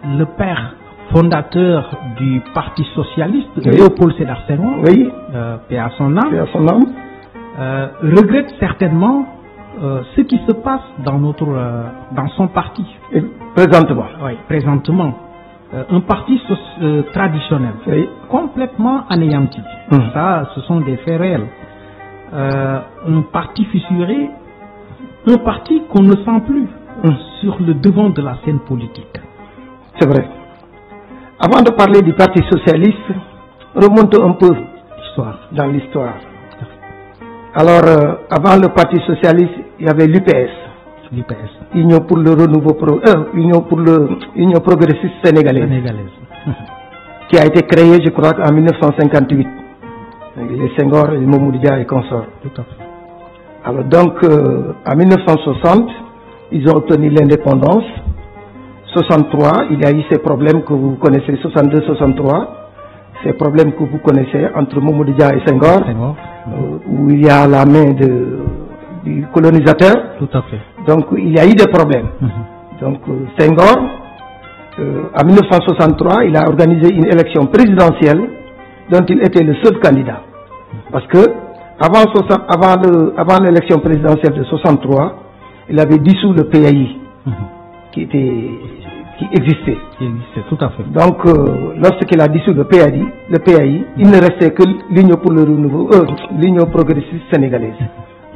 Le père fondateur du Parti socialiste, Léopold Sédar Senghor, paix à son âme, regrette certainement ce qui se passe dans son parti. Présentement. Oui, présentement. Un parti traditionnel, complètement anéanti. Ça, ce sont des faits réels. Un parti fissuré, un parti qu'on ne sent plus sur le devant de la scène politique. C'est vrai. Avant de parler du Parti socialiste, remontons un peu dans l'histoire. Alors, avant le Parti socialiste, il y avait l'UPS. Union pour le renouveau, Union progressiste sénégalaise. Qui a été créée, je crois, en 1958. Les Senghor, les Mamadou Dia et consorts. Tout à fait. Alors donc, en 1960, ils ont obtenu l'indépendance. 63, il y a eu ces problèmes que vous connaissez, 62-63, ces problèmes que vous connaissez entre Mamadou Dia et Senghor, où il y a la main du colonisateur. Tout à fait. Donc il y a eu des problèmes. Donc Senghor, en 1963, il a organisé une élection présidentielle dont il était le seul candidat. Parce que avant l'élection présidentielle de 63, il avait dissous le PAI qui existait. Tout à fait. Donc lorsqu'il a dissous le PAI, il ne restait que l'Union pour le renouveau, l'Union progressiste sénégalaise.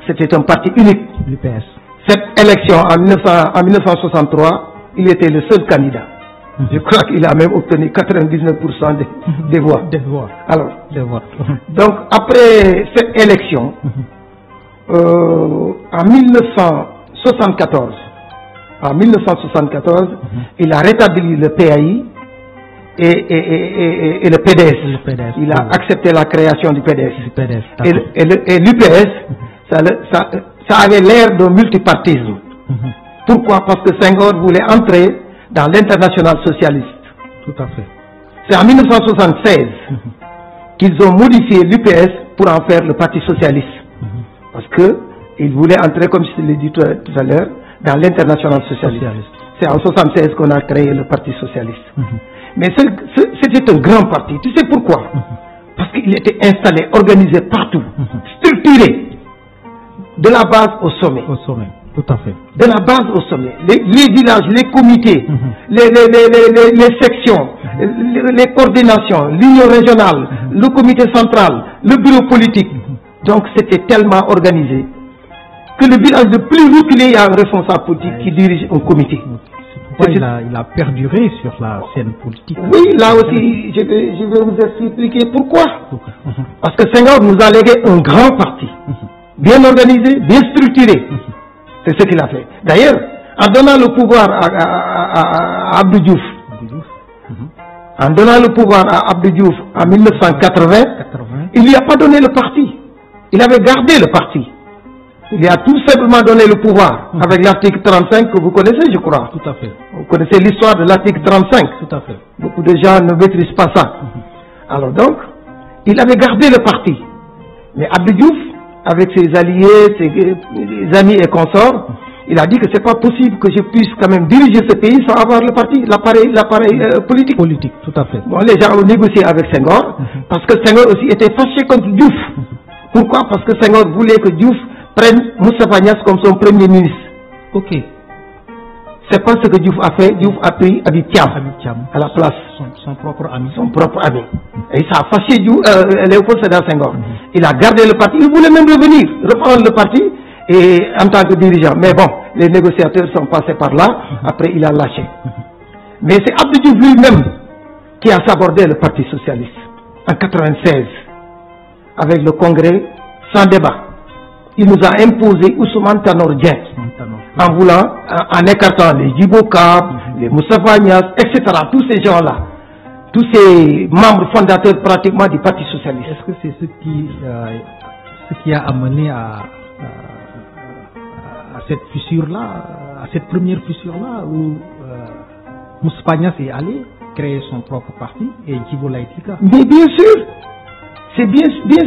C'était un parti unique. L'UPS. Cette élection en 1963, il était le seul candidat. Je crois qu'il a même obtenu 99% des voix. Alors, donc après cette élection, en 1974, il a rétabli le PAI et le PDS. Il a accepté la création du PDS. Et l'UPS, ça avait l'air de multipartisme. Pourquoi? Parce que Senghor voulait entrer dans l'international socialiste. Tout à fait. C'est en 1976 qu'ils ont modifié l'UPS pour en faire le Parti socialiste. Parce qu'ils voulaient entrer, comme je l'ai dit tout à l'heure, dans l'international socialiste. C'est en 1976 qu'on a créé le Parti socialiste. Mais c'était un grand parti. Tu sais pourquoi? Parce qu'il était installé, organisé partout, structuré, de la base au sommet. Au sommet, tout à fait. De la base au sommet. Les villages, les comités, les sections, les coordinations, l'union régionale, le comité central, le bureau politique. Donc c'était tellement organisé que le village le plus reculé, il y a un responsable politique qui dirige un comité. Il a perduré sur la scène politique. Oui, là aussi, je vais vous expliquer pourquoi. Parce que Senghor nous a légué un grand parti, bien organisé, bien structuré. C'est ce qu'il a fait. D'ailleurs, en donnant le pouvoir à Abdou Diouf, en 1980, il ne lui a pas donné le parti. Il avait gardé le parti. Il a tout simplement donné le pouvoir avec l'article 35 que vous connaissez, je crois. Tout à fait. Vous connaissez l'histoire de l'article 35. Tout à fait. Beaucoup de gens ne maîtrisent pas ça. Alors donc, il avait gardé le parti. Mais Abdou Diouf, avec ses alliés, ses amis et consorts, il a dit que c'est pas possible que je puisse quand même diriger ce pays sans avoir le parti, l'appareil politique. Politique, tout à fait. Bon, les gens ont négocié avec Senghor, parce que Senghor aussi était fâché contre Diouf. Pourquoi? Parce que Senghor voulait que Diouf prenne Moustapha Niasse comme son premier ministre. Ok. C'est pas ce que Diouf a fait. Diouf a pris Habib Thiam à la place. son propre ami. Son propre ami. Et ça a fâché Léopold Sédar Senghor. Il a gardé le parti. Il voulait même reprendre le parti et, en tant que dirigeant. Mais bon, les négociateurs sont passés par là. Après, il a lâché. Mais c'est Abdou Diouf lui-même qui a sabordé le Parti socialiste en 1996 avec le congrès sans débat. Il nous a imposé Ousmane Tanor Dieng en voulant, en écartant les Djibo Ka, les Moustapha Niasse, etc. Tous ces gens-là, tous ces membres fondateurs pratiquement du Parti socialiste. Est-ce que c'est ce qui a amené à cette fissure-là, à cette première fissure-là, où Moustapha Niasse est allé créer son propre parti et Djibo Laïtika? Mais bien sûr, c'est bien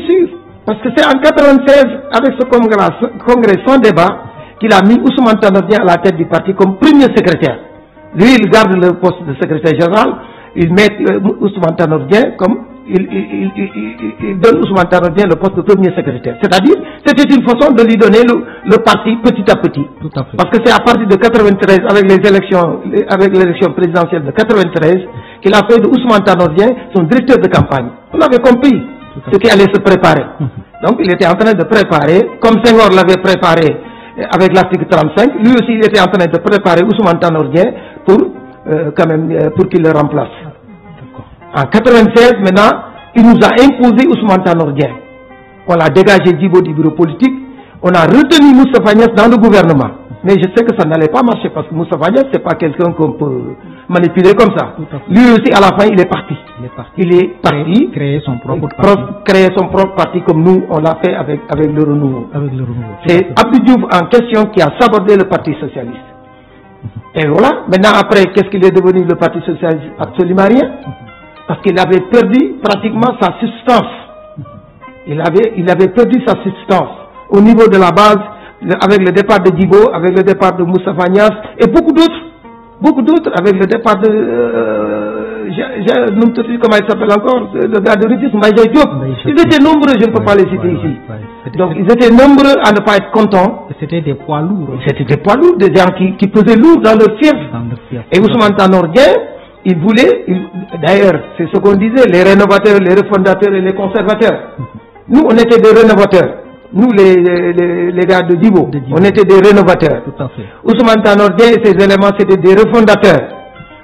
sûr. Parce que c'est en 1996, avec ce congrès sans débat, qu'il a mis Ousmane Tanor Dieng à la tête du parti comme premier secrétaire. Lui, il garde le poste de secrétaire général, il met Ousmane Tanor Dieng comme il donne Ousmane Tanor Dieng le poste de premier secrétaire. C'est-à-dire, c'était une façon de lui donner le parti petit à petit. Tout à fait. Parce que c'est à partir de 1993, avec l'élection présidentielle de 1993, qu'il a fait de Ousmane Tanor Dieng son directeur de campagne. On avait compris ce qui allait se préparer. Donc il était en train de préparer, comme Senghor l'avait préparé avec l'article 35, lui aussi il était en train de préparer Ousmane Tanor Dieng pour qu'il le remplace. En 1996, maintenant, il nous a imposé Ousmane Tanor Dieng. On a dégagé Djibo du bureau politique, on a retenu Moustapha Niasse dans le gouvernement. Mais je sais que ça n'allait pas marcher parce que Moustapha Niasse, ce n'est pas quelqu'un qu'on peut manipuler comme ça. Lui aussi, à la fin, il est parti. Il est parti. Créer son propre parti comme nous, on l'a fait avec le renouveau. C'est Abdou Diouf en question qui a sabordé le Parti socialiste. Et voilà, maintenant après, qu'est-ce qu'il est devenu le Parti socialiste? Absolument rien. Parce qu'il avait perdu pratiquement sa substance. Il avait perdu sa substance au niveau de la base, avec le départ de Djibo, avec le départ de Moustapha Niasse et beaucoup d'autres, avec le départ de comment il s'appelle encore, le gars de Rufisque, Mbaye Diop. Ils étaient nombreux, je ne peux pas les citer ici. Donc ils étaient nombreux à ne pas être contents. C'était des poids lourds. C'était des poids lourds, des gens qui pesaient lourd dans leur fief. Et Ousmane Tanor Dieng, il voulait, d'ailleurs, c'est ce qu'on disait, les rénovateurs, les refondateurs et les conservateurs. Nous, on était des rénovateurs. Nous, les gars de Djibo, on était des rénovateurs. Tout à fait. Ousmane Tanor Dieng et ses éléments, c'était des refondateurs.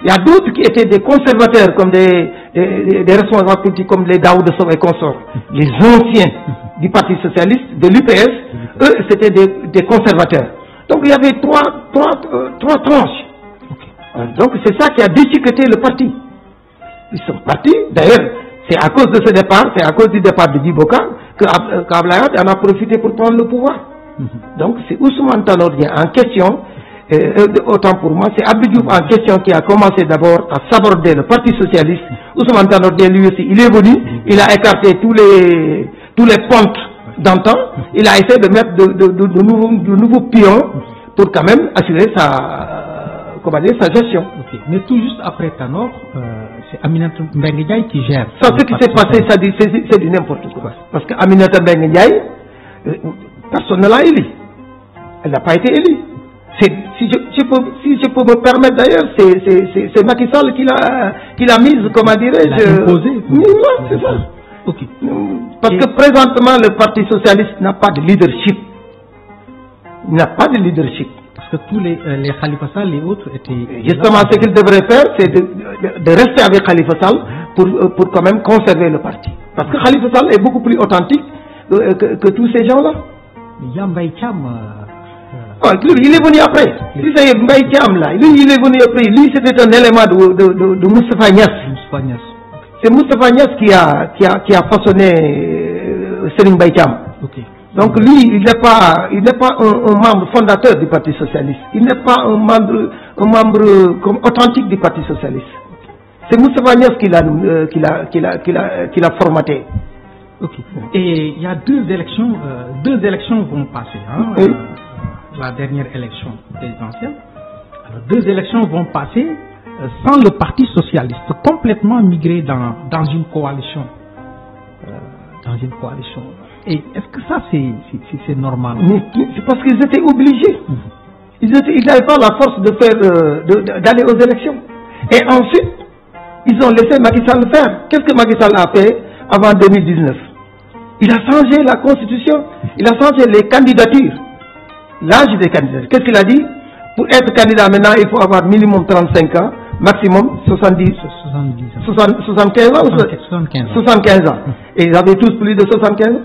Il y a d'autres qui étaient des conservateurs, comme des responsables politiques comme les Daoud Sow et consorts. Les anciens du Parti socialiste, de l'UPS, eux, c'était des conservateurs. Donc il y avait trois tranches. Donc c'est ça qui a déchiqueté le parti. Ils sont partis, d'ailleurs, c'est à cause de ce départ, c'est à cause du départ de Djibo Ka qu'Ablaïat en a profité pour prendre le pouvoir. Donc c'est Ousmane Tanor Dieng en question, autant pour moi, c'est Abdou Diouf en question qui a commencé d'abord à saborder le Parti socialiste. Ousmane Tanor Dieng lui aussi, il est venu, il a écarté tous les pontes d'antan, il a essayé de mettre de nouveaux pions pour quand même assurer sa gestion. Okay. Mais tout juste après Tanor, c'est Aminata Mbengue Ndiaye qui gère. Ça, ce qui s'est passé, c'est du n'importe quoi. Parce que Aminata Mbengue Ndiaye, personne ne l'a élu. Elle n'a pas été élue. Si je peux me permettre d'ailleurs, c'est Macky Sall qui l'a mise, comment dirais-je. Imposée. Non, c'est ça. Okay. Parce que présentement, le Parti socialiste n'a pas de leadership. Il n'a pas de leadership. Parce que tous les Khalifa Sall et autres étaient... Justement, ce qu'il devrait faire, c'est de rester avec Khalifa Sall pour quand même conserver le parti. Parce que Khalifa Sall est beaucoup plus authentique que tous ces gens-là. Mbaye Thiam... lui, il est venu après. Si c'est Mbaye Thiam là, lui, il est venu après. Lui, c'était un élément de Moustapha Niasse. C'est Moustapha Niasse qui a façonné Serigne Mbaye Thiam. Okay. Donc lui, il n'est pas un membre fondateur du Parti socialiste. Il n'est pas un membre comme authentique du Parti socialiste. C'est Moustapha Niasse qui l'a formaté. Okay. Et il y a deux élections vont passer. Hein, oui. La dernière élection présidentielle. Alors, deux élections vont passer sans le Parti socialiste, complètement migré dans une coalition. Et est-ce que ça c'est normal? C'est parce qu'ils étaient obligés. Ils n'avaient pas la force d'aller aux élections. Et ensuite, ils ont laissé Macky Sall faire. Qu'est-ce que Macky Sall a fait avant 2019? Il a changé la constitution, il a changé les candidatures, l'âge des candidats. Qu'est-ce qu'il a dit? Pour être candidat maintenant, il faut avoir minimum 35 ans, maximum 75 ans. 75 ans. Et ils avaient tous plus de 75 ans.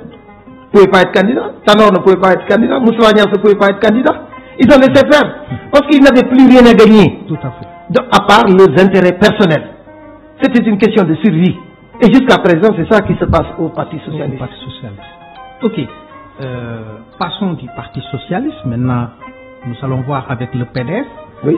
Ils ne pouvaient pas être candidats. Tanor ne pouvait pas être candidat. Moussa Niasse ne pouvait pas être candidat. Ils ont laissé faire. Parce qu'ils n'avaient plus rien à gagner. Tout à fait. À part leurs intérêts personnels. C'était une question de survie. Et jusqu'à présent, c'est ça qui se passe au Parti Socialiste. Ok. Passons du Parti Socialiste. Maintenant, nous allons voir avec le PDS. Oui.